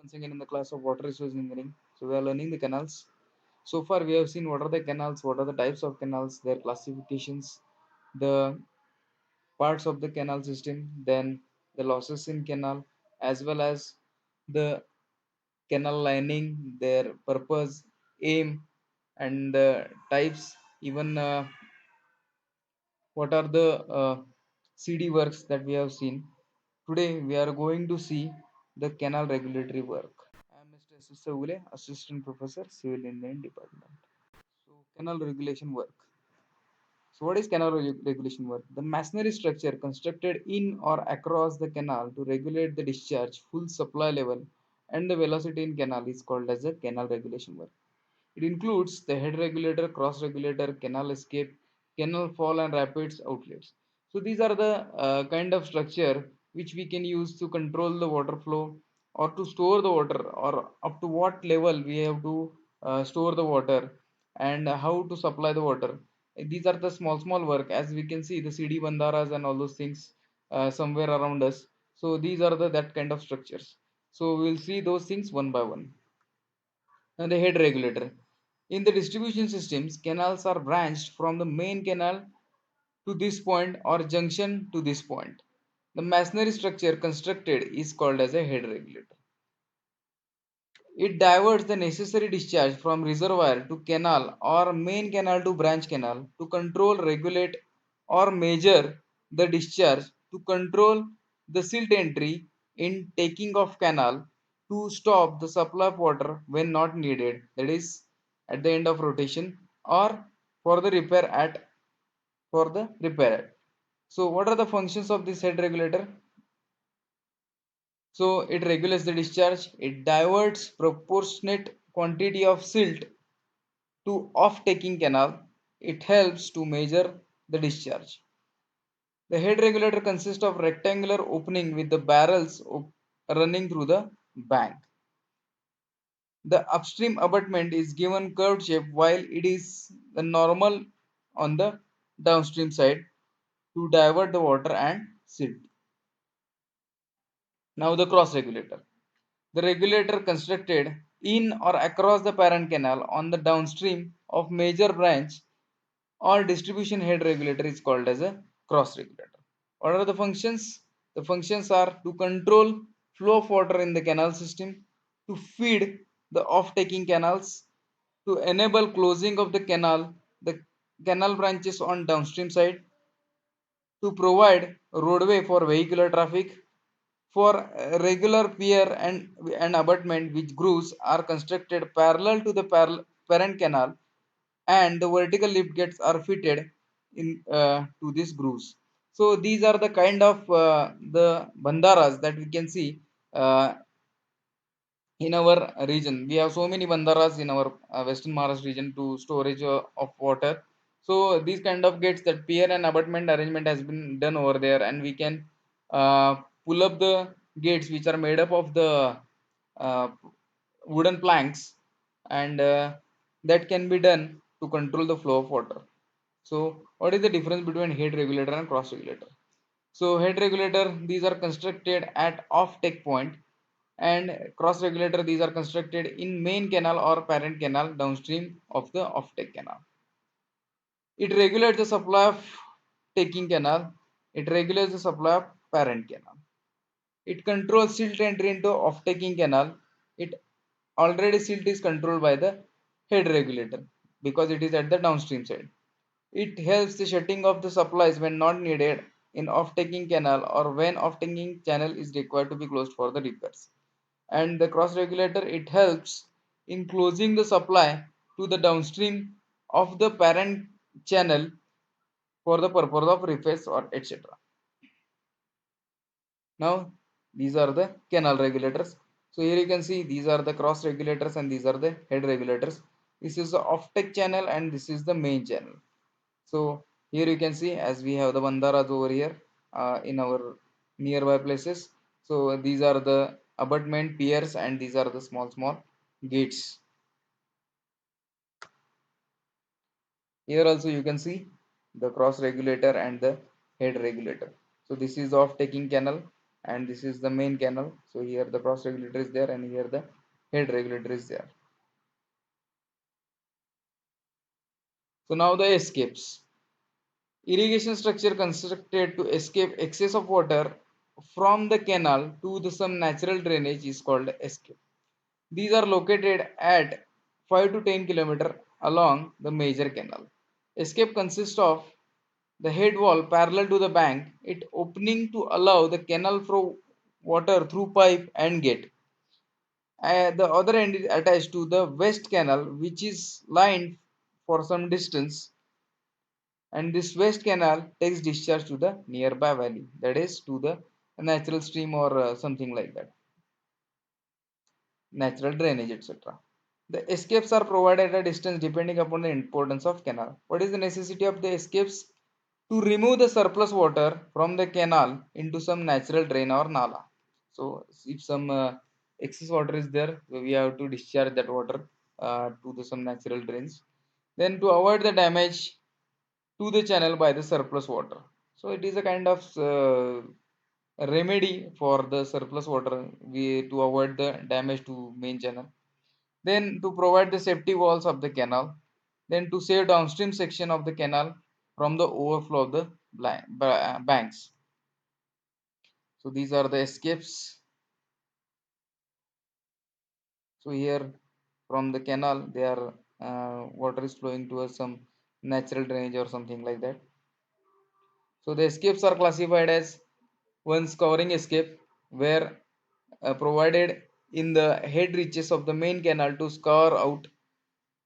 Once again in the class of water resource engineering. So we are learning the canals. So far we have seen what are the canals, what are the types of canals, their classifications, the parts of the canal system, then the losses in canal, as well as the canal lining, their purpose, aim, and the types, even what are the CD works that we have seen. Today we are going to see the canal regulatory work. I am Mr. S. Savule, Assistant Professor, Civil Engineering Department. So, canal regulation work. So, what is canal regulation work? The masonry structure constructed in or across the canal to regulate the discharge, full supply level, and the velocity in canal is called as a canal regulation work. It includes the head regulator, cross regulator, canal escape, canal fall, and rapids outlets. So these are the kind of structure which we can use to control the water flow or to store the water, or up to what level we have to store the water, and how to supply the water. These are the small work, as we can see the CD bandaras and all those things somewhere around us. So these are the that kind of structures. So we'll see those things one by one. And the head regulator. In the distribution systems, canals are branched from the main canal to this point or junction to this point. The masonry structure constructed is called as a head regulator. It diverts the necessary discharge from reservoir to canal or main canal to branch canal to control, regulate, or measure the discharge, to control the silt entry in taking of canal, to stop the supply of water when not needed, that is at the end of rotation, or for the repair. So what are the functions of this head regulator? So it regulates the discharge, it diverts proportionate quantity of silt to off-taking canal, it helps to measure the discharge. The head regulator consists of rectangular opening with the barrels running through the bank. The upstream abutment is given curved shape while it is the normal on the downstream side to divert the water and silt. Now the cross regulator. The regulator constructed in or across the parent canal on the downstream of major branch or distribution head regulator is called as a cross regulator. What are the functions? The functions are to control flow of water in the canal system, to feed the off-taking canals, to enable closing of the canal branches on downstream side, to provide roadway for vehicular traffic, for regular pier and abutment which grooves are constructed parallel to the parent canal, and the vertical lift gates are fitted in to these grooves. So these are the kind of the bandaras that we can see uh, in our region. We have so many bandaras in our western Maharashtra region to storage of water. So these kind of gates, that pier and abutment arrangement has been done over there, and we can uh, pull up the gates which are made up of the uh, wooden planks, and that can be done to control the flow of water. So what is the difference between head regulator and cross regulator? So head regulator, these are constructed at off-take point, and cross regulator, these are constructed in main canal or parent canal downstream of the off-take canal. It regulates the supply of taking canal. It regulates the supply of parent canal. It controls silt entry into off-taking canal. It already silt is controlled by the head regulator because it is at the downstream side. It helps the shutting of the supplies when not needed in off-taking canal or when off-taking channel is required to be closed for the repairs. And the cross regulator, it helps in closing the supply to the downstream of the parent channel for the purpose of repairs or etc. Now these are the canal regulators. So here you can see these are the cross regulators and these are the head regulators. This is the off-take channel and this is the main channel. So here you can see, as we have the bandaras over here in our nearby places. So these are the abutment piers and these are the small gates. Here also you can see the cross regulator and the head regulator. So this is off taking canal. and this is the main canal. So here the cross regulator is there, and here the head regulator is there. So now the escapes. Irrigation structure constructed to escape excess of water from the canal to some natural drainage is called escape. These are located at 5 to 10 km along the major canal. Escape consists of the head wall parallel to the bank, it opening to allow the canal flow water through pipe and gate. The other end is attached to the west canal, which is lined for some distance, and this west canal takes discharge to the nearby valley, that is to the natural stream or something like that, natural drainage, etc. The escapes are provided at a distance depending upon the importance of canal. What is the necessity of the escapes? To remove the surplus water from the canal into some natural drain or nala. So if some excess water is there, we have to discharge that water to some natural drains, then to avoid the damage to the channel by the surplus water. So it is a kind of remedy for the surplus water, we to avoid the damage to main channel, then to provide the safety walls of the canal, then to save downstream section of the canal from the overflow of the banks. So these are the escapes. So here from the canal, there water is flowing towards some natural drainage or something like that. So the escapes are classified as one's covering escape, where provided in the head reaches of the main canal to scour out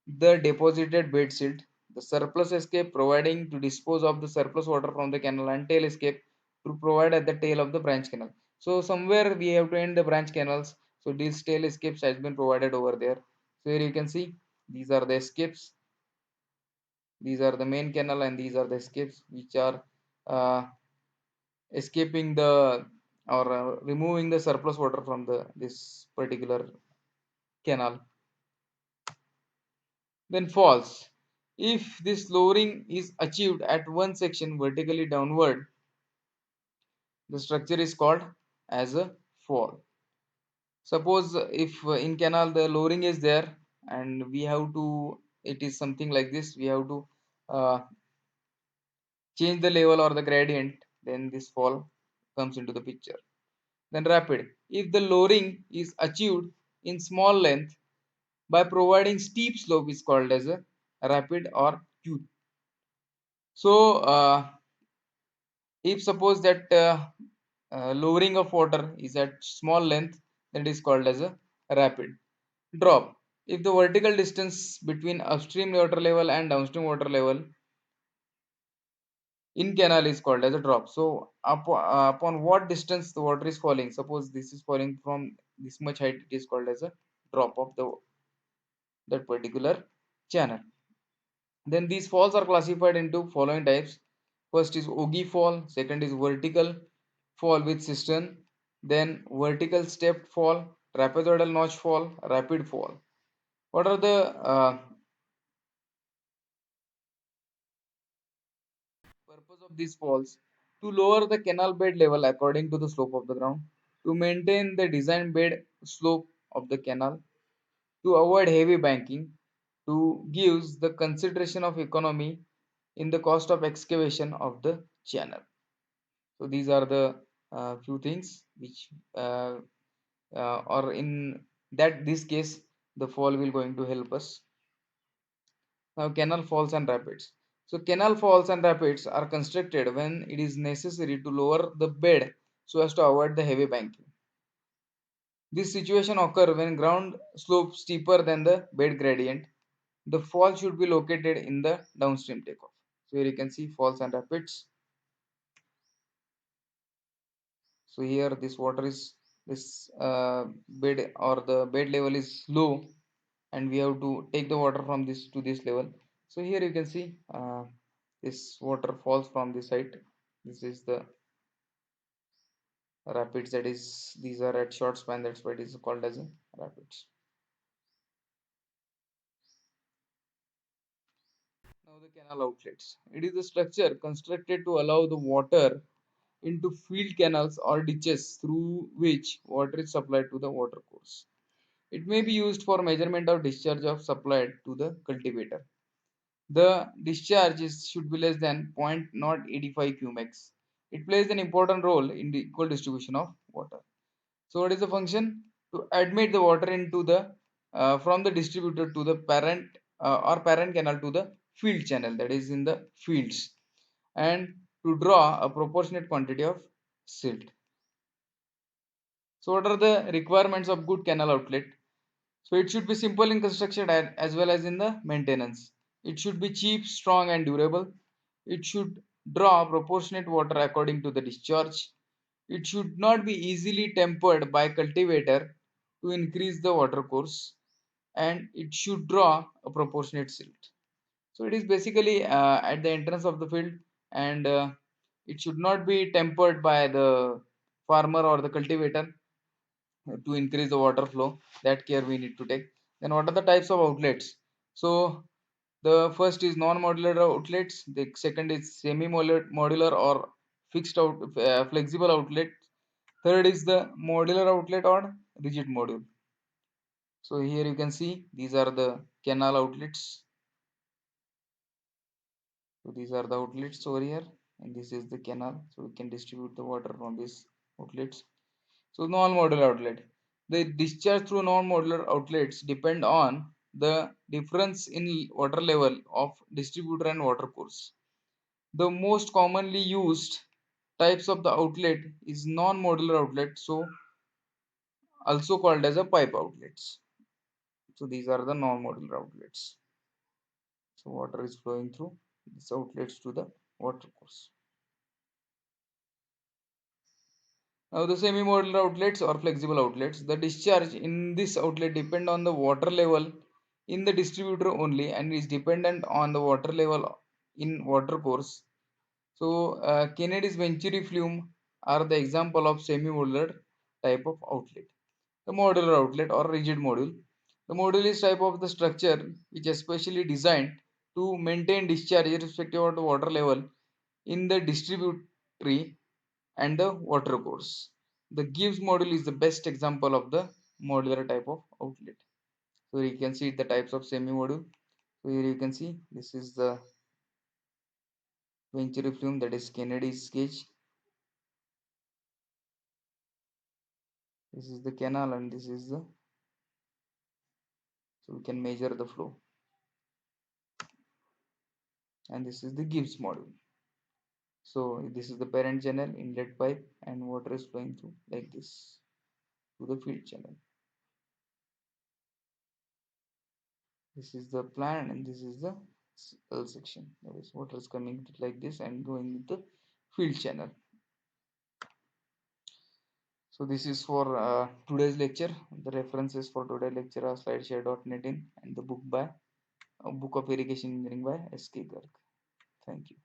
the deposited bed silt, the surplus escape providing to dispose of the surplus water from the canal, and tail escape to provide at the tail of the branch canal. So somewhere we have to end the branch canals. So these tail escapes has been provided over there. So here you can see these are the escapes. These are the main canal, and these are the escapes which are escaping the or removing the surplus water from the this particular canal. Then falls. If this lowering is achieved at one section vertically downward, the structure is called as a fall. Suppose if in canal the lowering is there, and we have to, it is something like this, we have to uh, change the level or the gradient, then this fall comes into the picture. Then rapid. If the lowering is achieved in small length by providing steep slope is called as a rapid or Q. So if suppose that lowering of water is at small length, then it is called as a rapid. Drop. If the vertical distance between upstream water level and downstream water level in canal is called as a drop. So upon what distance the water is falling, suppose this is falling from this much height, it is called as a drop of the that particular channel. Then these falls are classified into following types. First is ogee fall, second is vertical fall with cistern, then vertical stepped fall, trapezoidal notch fall, rapid fall. What are the purpose of these falls? To lower the canal bed level according to the slope of the ground, to maintain the design bed slope of the canal, to avoid heavy banking, to gives the consideration of economy in the cost of excavation of the channel. So these are the few things which or in that this case the fall will going to help us. Now canal falls and rapids. So canal falls and rapids are constructed when it is necessary to lower the bed so as to avoid the heavy banking. This situation occur when ground slope steeper than the bed gradient. The fall should be located in the downstream takeoff. So here you can see falls and rapids. So here this water is this bed or the bed level is low, and we have to take the water from this to this level. So here you can see this water falls from this side. This is the rapids, that is these are at short span, that's why it is called as a rapids. Now the canal outlets, it is a structure constructed to allow the water into field canals or ditches through which water is supplied to the water course. It may be used for measurement of discharge of supplied to the cultivator. The discharge should be less than 0.085 cumex. It plays an important role in the equal distribution of water. So what is the function? To admit the water into the from the distributor to the parent or parent canal to the field channel, that is in the fields, and to draw a proportionate quantity of silt. So what are the requirements of good canal outlet? So it should be simple in construction as well as in the maintenance. It should be cheap, strong and durable. It should draw proportionate water according to the discharge. It should not be easily tempered by cultivator to increase the water course, and it should draw a proportionate silt. So it is basically at the entrance of the field, and it should not be tempered by the farmer or the cultivator to increase the water flow. That care we need to take. Then what are the types of outlets? So the first is non-modular outlets, the second is semi-modular or fixed out flexible outlet, third is the modular outlet or rigid module. So here you can see these are the canal outlets. So these are the outlets over here, and this is the canal, so we can distribute the water from these outlets. So non-modular outlet. The discharge through non-modular outlets depend on the difference in water level of distributor and water course. The most commonly used types of the outlet is non-modular outlet, so also called as a pipe outlets. So these are the non-modular outlets. So water is flowing through these outlets to the water course. Now the semi-modular outlets or flexible outlets, the discharge in this outlet depend on the water level in the distributor only and is dependent on the water level in water course. So Kennedy's Venturi flume are the example of semi-modular type of outlet. The modular outlet or rigid module. The module is type of the structure which is specially designed to maintain discharge irrespective of the water level in the distributory and the water course. The Gibbs module is the best example of the modular type of outlet. So you can see the types of semi-module. So here you can see this is the Venturi flume, that is Kennedy's gauge. This is the canal and this is the, so we can measure the flow, and this is the Gibbs module. So this is the parent channel, inlet pipe, and water is flowing through like this to the field channel. This is the plan and this is the L section. That is water is coming like this and going into the field channel. So this is for today's lecture. The references for today's lecture are slideshare.net in and the book by Book of Irrigation Engineering by S.K. Garg. Thank you.